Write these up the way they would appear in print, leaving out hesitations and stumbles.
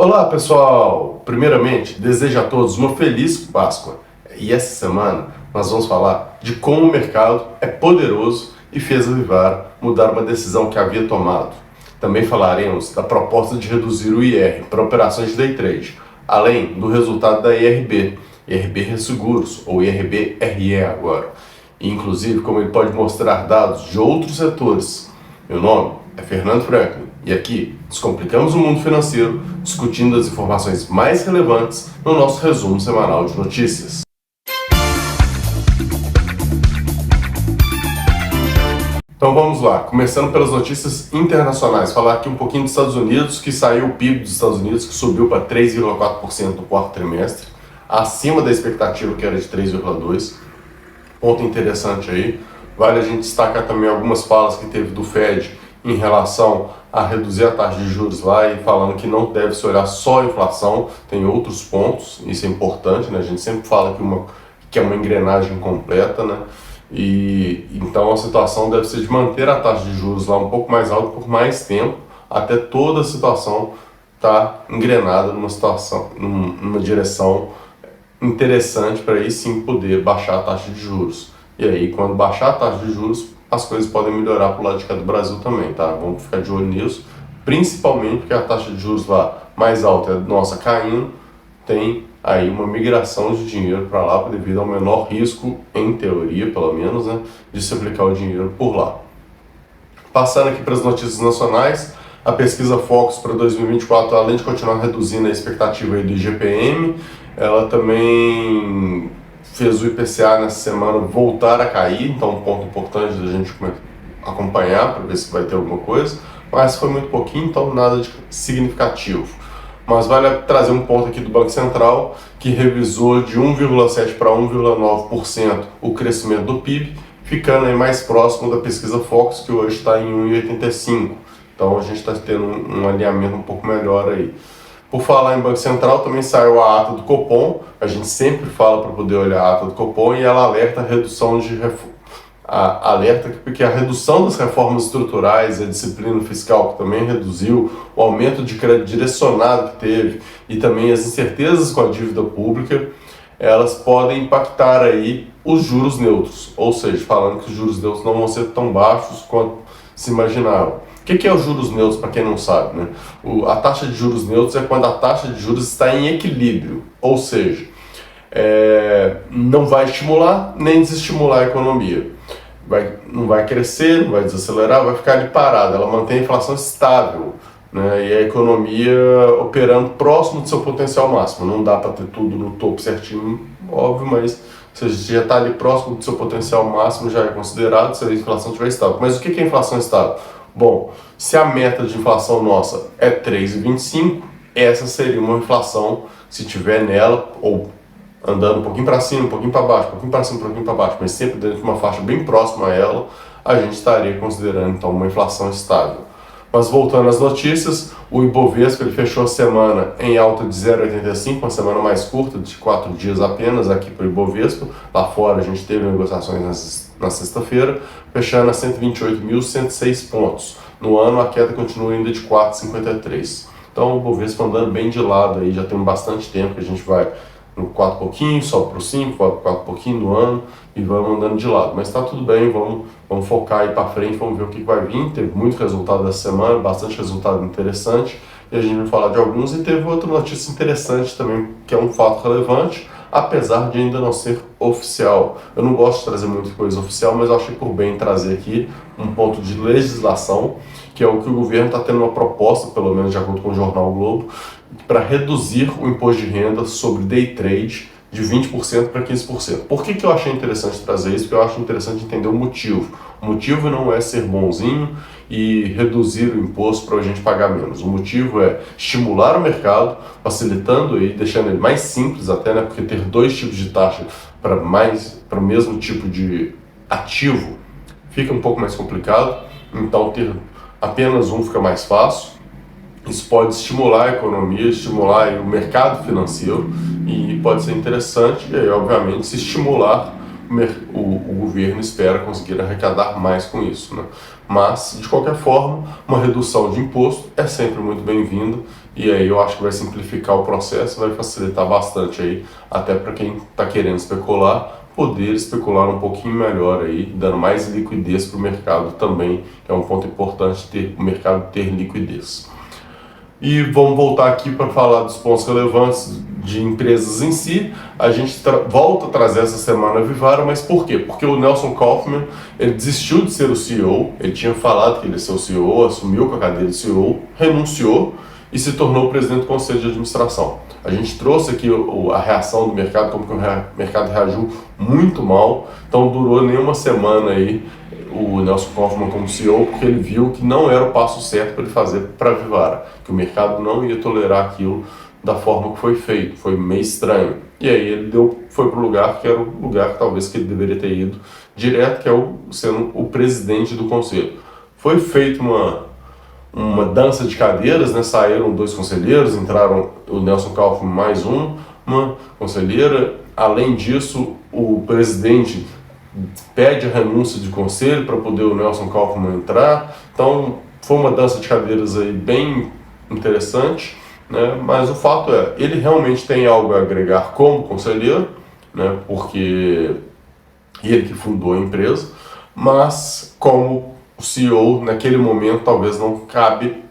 Olá pessoal! Primeiramente, desejo a todos uma feliz Páscoa. E essa semana nós vamos falar de como o mercado é poderoso e fez a Vivara mudar uma decisão que havia tomado. Também falaremos da proposta de reduzir o IR para operações de day trade, além do resultado da IRB Resseguros ou IRB-RE agora, e inclusive como ele pode mostrar dados de outros setores. Meu nome é Fernando Franklin e aqui descomplicamos o mundo financeiro discutindo as informações mais relevantes no nosso resumo semanal de notícias. Então vamos lá, começando pelas notícias internacionais, falar aqui um pouquinho dos Estados Unidos, que saiu o PIB dos Estados Unidos, que subiu para 3,4% no quarto trimestre, acima da expectativa que era de 3,2%. Ponto interessante aí. Vale a gente destacar também algumas falas que teve do Fed em relação a reduzir a taxa de juros lá e falando que não deve se olhar só a inflação, tem outros pontos, isso é importante, né? A gente sempre fala que é uma engrenagem completa, né? E então a situação deve ser de manter a taxa de juros lá um pouco mais alta por mais tempo, até toda a situação estar engrenada numa direção interessante para aí sim poder baixar a taxa de juros. E aí, quando baixar a taxa de juros, as coisas podem melhorar para o lado de cá do Brasil também, tá? Vamos ficar de olho nisso, principalmente porque a taxa de juros lá mais alta é nossa caindo, tem aí uma migração de dinheiro para lá devido ao menor risco, em teoria pelo menos, né, de se aplicar o dinheiro por lá. Passando aqui para as notícias nacionais, a pesquisa Focus para 2024, além de continuar reduzindo a expectativa aí do IGPM, ela também fez o IPCA nessa semana voltar a cair, então um ponto importante da gente acompanhar para ver se vai ter alguma coisa, mas foi muito pouquinho, então nada de significativo. Mas vale trazer um ponto aqui do Banco Central, que revisou de 1,7% para 1,9% o crescimento do PIB, ficando aí mais próximo da pesquisa Focus, que hoje está em 1,85%. Então a gente está tendo um alinhamento um pouco melhor aí. Por falar em Banco Central, também saiu a ata do Copom, a gente sempre fala para poder olhar a ata do Copom e ela alerta porque a redução das reformas estruturais e a disciplina fiscal, que também reduziu, o aumento de crédito direcionado que teve e também as incertezas com a dívida pública, elas podem impactar aí os juros neutros, ou seja, falando que os juros neutros não vão ser tão baixos quanto se imaginava. O que é os juros neutros, para quem não sabe, né? A taxa de juros neutros é quando a taxa de juros está em equilíbrio, ou seja, não vai estimular nem desestimular a economia. Não vai crescer, não vai desacelerar, vai ficar ali parada, ela mantém a inflação estável, né? E a economia operando próximo do seu potencial máximo. Não dá para ter tudo no topo certinho, óbvio, mas se já está ali próximo do seu potencial máximo, já é considerado se a inflação estiver estável. Mas o que é inflação estável? Bom, se a meta de inflação nossa é 3,25, essa seria uma inflação, se tiver nela, ou andando um pouquinho para cima, um pouquinho para baixo, um pouquinho para cima, um pouquinho para baixo, mas sempre dentro de uma faixa bem próxima a ela, a gente estaria considerando então uma inflação estável. Mas voltando às notícias, o Ibovespa ele fechou a semana em alta de 0,85, uma semana mais curta, de 4 dias apenas aqui para o Ibovespa. Lá fora a gente teve negociações na sexta-feira, fechando a 128.106 pontos. No ano a queda continua ainda de 4,53. Então o Ibovespa andando bem de lado aí, já tem bastante tempo que a gente vai no 4 pouquinho, sobe para o 5, 4 pouquinho no ano e vamos andando de lado. Mas está tudo bem, vamos focar aí para frente, vamos ver o que vai vir. Teve muito resultado dessa semana, bastante resultado interessante e a gente vai falar de alguns. E teve outra notícia interessante também, que é um fato relevante, apesar de ainda não ser oficial. Eu não gosto de trazer muita coisa oficial, mas eu achei por bem trazer aqui um ponto de legislação, que é o que o governo está tendo uma proposta, pelo menos de acordo com o jornal Globo, para reduzir o imposto de renda sobre day trade de 20% para 15%. Por que eu achei interessante trazer isso? Porque eu acho interessante entender o motivo. O motivo não é ser bonzinho e reduzir o imposto para a gente pagar menos. O motivo é estimular o mercado, facilitando e deixando ele mais simples até, né? Porque ter dois tipos de taxa para o mesmo tipo de ativo fica um pouco mais complicado. Então ter apenas um fica mais fácil. Isso pode estimular a economia, estimular o mercado financeiro e pode ser interessante. E aí, obviamente, se estimular, o governo espera conseguir arrecadar mais com isso, né? Mas, de qualquer forma, uma redução de imposto é sempre muito bem-vinda e aí eu acho que vai simplificar o processo, vai facilitar bastante aí, até para quem está querendo especular, poder especular um pouquinho melhor aí, dando mais liquidez para o mercado também, que é um ponto importante, ter o mercado ter liquidez. E vamos voltar aqui para falar dos pontos relevantes de empresas em si. A gente volta a trazer essa semana a Vivara, mas por quê? Porque o Nelson Kaufman, ele desistiu de ser o CEO, ele tinha falado que ele ia ser o CEO, assumiu com a cadeira de CEO, renunciou e se tornou presidente do Conselho de Administração. A gente trouxe aqui a reação do mercado, como que o mercado reagiu muito mal, então durou nem uma semana aí o Nelson Kaufman como CEO, porque ele viu que não era o passo certo para ele fazer para a Vivara, que o mercado não ia tolerar aquilo da forma que foi feito, foi meio estranho. E aí ele foi para o lugar que era o lugar que talvez que ele deveria ter ido direto, que é sendo o presidente do conselho. Foi feita uma dança de cadeiras, né? Saíram 2 conselheiros, entraram o Nelson Kaufman mais uma conselheira. Além disso, o presidente pede a renúncia de conselho para poder o Nelson Kaufman entrar. Então, foi uma dança de cadeiras aí bem interessante, né? Mas o fato é, ele realmente tem algo a agregar como conselheiro, né? Porque ele que fundou a empresa, mas como o CEO, naquele momento, talvez não cabe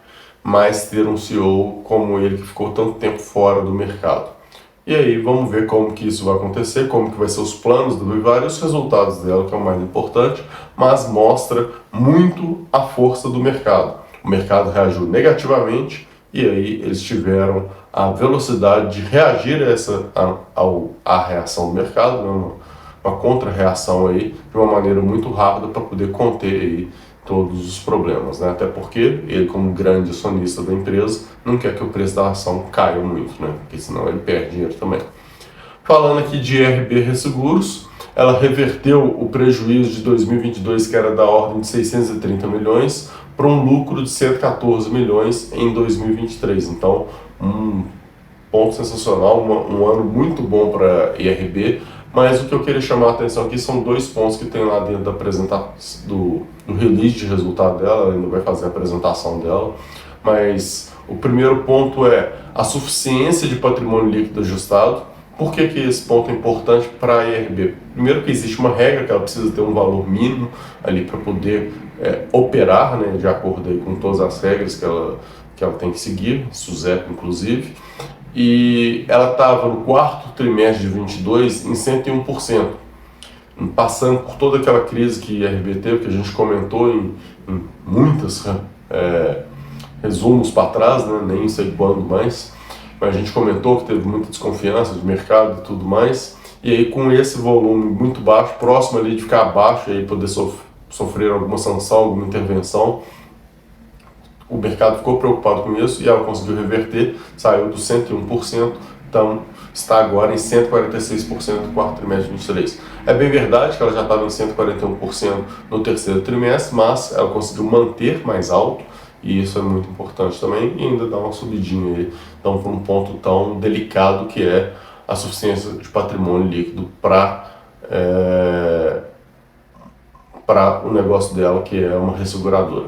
mais ter um CEO como ele, que ficou tanto tempo fora do mercado. E aí vamos ver como que isso vai acontecer, como que vai ser os planos do Vivara e os resultados dela, que é o mais importante, mas mostra muito a força do mercado. O mercado reagiu negativamente e aí eles tiveram a velocidade de reagir à reação do mercado, né? Uma contra-reação aí, de uma maneira muito rápida para poder conter aí todos os problemas, né? Até porque ele, como grande acionista da empresa, não quer que o preço da ação caia muito, né? Porque senão ele perde dinheiro também. Falando aqui de IRB Resseguros, ela reverteu o prejuízo de 2022, que era da ordem de 630 milhões, para um lucro de 114 milhões em 2023. Então, um ponto sensacional, um ano muito bom para IRB. Mas o que eu queria chamar a atenção aqui são 2 pontos que tem lá dentro da apresentação, do release de resultado dela. Ela ainda vai fazer a apresentação dela. Mas o primeiro ponto é a suficiência de patrimônio líquido ajustado. Por que esse ponto é importante para a IRB? Primeiro que existe uma regra que ela precisa ter um valor mínimo ali para poder operar, né, de acordo aí com todas as regras que ela tem que seguir, SUSEP inclusive. E ela estava no 4º trimestre de 22 em 101%, passando por toda aquela crise que a IRB teve, que a gente comentou em muitos resumos para trás, né? Nem sei quando mais, mas a gente comentou que teve muita desconfiança de mercado e tudo mais, e aí com esse volume muito baixo, próximo ali de ficar abaixo e poder sofrer alguma sanção, alguma intervenção, o mercado ficou preocupado com isso e ela conseguiu reverter, saiu dos 101%, então está agora em 146% do 4º trimestre de 23. É bem verdade que ela já estava em 141% no 3º trimestre, mas ela conseguiu manter mais alto, e isso é muito importante também, e ainda dá uma subidinha aí, então por um ponto tão delicado que é a suficiência de patrimônio líquido para o negócio dela, que é uma resseguradora.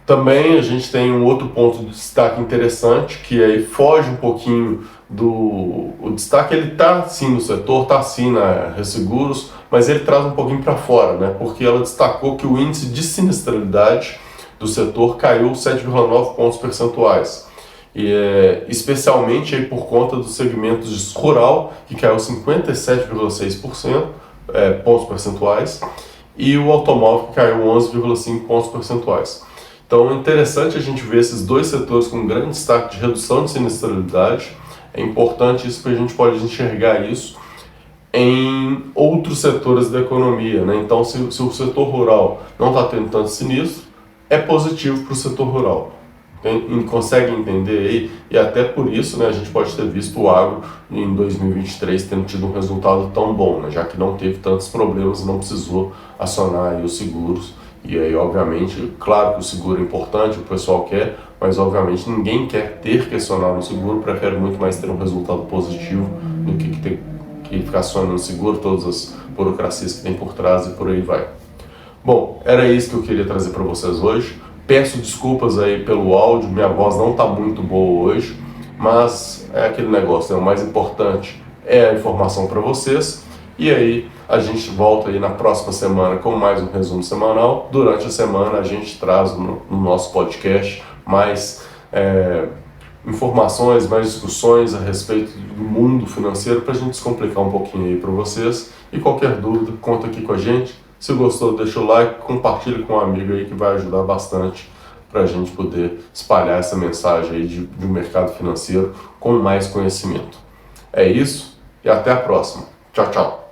Também a gente tem um outro ponto de destaque interessante, que aí foge um pouquinho o destaque, ele está sim no setor, está sim na Resseguros, mas ele traz um pouquinho para fora, né? Porque ela destacou que o índice de sinistralidade do setor caiu 7,9 pontos percentuais, especialmente aí por conta dos segmentos de rural, que caiu 57,6% pontos percentuais, e o automóvel, que caiu 11,5 pontos percentuais. Então é interessante a gente ver esses 2 setores com grande destaque de redução de sinistralidade. É importante isso, porque a gente pode enxergar isso em outros setores da economia, né? Então, se o setor rural não está tendo tanto sinistro, é positivo para o setor rural. Consegue entender aí? E até por isso, né, a gente pode ter visto o agro em 2023 tendo tido um resultado tão bom, né? Já que não teve tantos problemas e não precisou acionar aí os seguros. E aí, obviamente, claro que o seguro é importante, o pessoal quer, mas obviamente ninguém quer ter que acionar um seguro, prefere muito mais ter um resultado positivo do que ficar acionando o seguro, todas as burocracias que tem por trás e por aí vai. Bom, era isso que eu queria trazer para vocês hoje. Peço desculpas aí pelo áudio, minha voz não está muito boa hoje, mas é aquele negócio, né? O mais importante é a informação para vocês. E aí a gente volta aí na próxima semana com mais um resumo semanal. Durante a semana a gente traz no nosso podcast mais informações, mais discussões a respeito do mundo financeiro para a gente descomplicar um pouquinho aí para vocês. E qualquer dúvida, conta aqui com a gente. Se gostou, deixa o like, compartilha com um amigo aí que vai ajudar bastante para a gente poder espalhar essa mensagem aí de um mercado financeiro com mais conhecimento. É isso e até a próxima. Tchau, tchau.